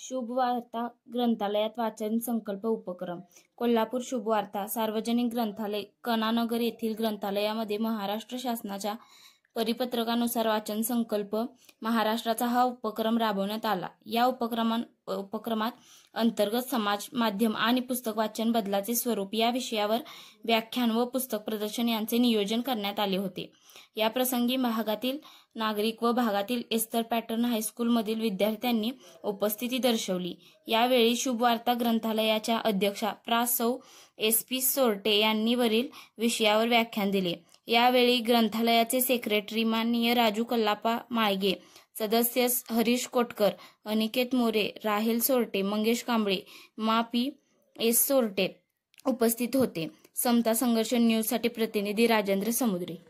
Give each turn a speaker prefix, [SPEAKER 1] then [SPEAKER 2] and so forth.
[SPEAKER 1] शुभवार्ता ग्रंथालयात वाचन संकल्प उपक्रम. कोल्हापूर शुभवार्ता सार्वजनिक ग्रंथालय कनानगर येथील ग्रंथालयामध्ये महाराष्ट्र शासनाच्या परिपत्रकानुसार वाचन संकल्प महाराष्ट्राचा हा उपक्रम राबवण्यात आला. या उपक्रमात अंतर्गत समाज माध्यम आणि पुस्तक वाचन बदलाचे स्वरूप या विषयावर व्याख्यान व पुस्तक प्रदर्शन यांचे नियोजन करण्यात आले होते. या प्रसंगी भागातील नागरिक व भागातील एस्तर पॅटर्न हायस्कूलमधील विद्यार्थ्यांनी उपस्थिती दर्शवली. यावेळी शुभवार्ता ग्रंथालयाच्या अध्यक्षा प्रा. सौ. SP सोरटे यांनी वरील विषयावर व्याख्यान दिले. यावेळी ग्रंथालयाचे सेक्रेटरी माननीय राजू कल्लापा माळगे, सदस्य हरीश कोटकर, अनिकेत मोरे, राहेल सोरटे, मंगेश कांबळे, मा. P.S. सोरटे उपस्थित होते. समता संघर्ष न्यूजसाठी प्रतिनिधी राजेंद्र समुद्रे.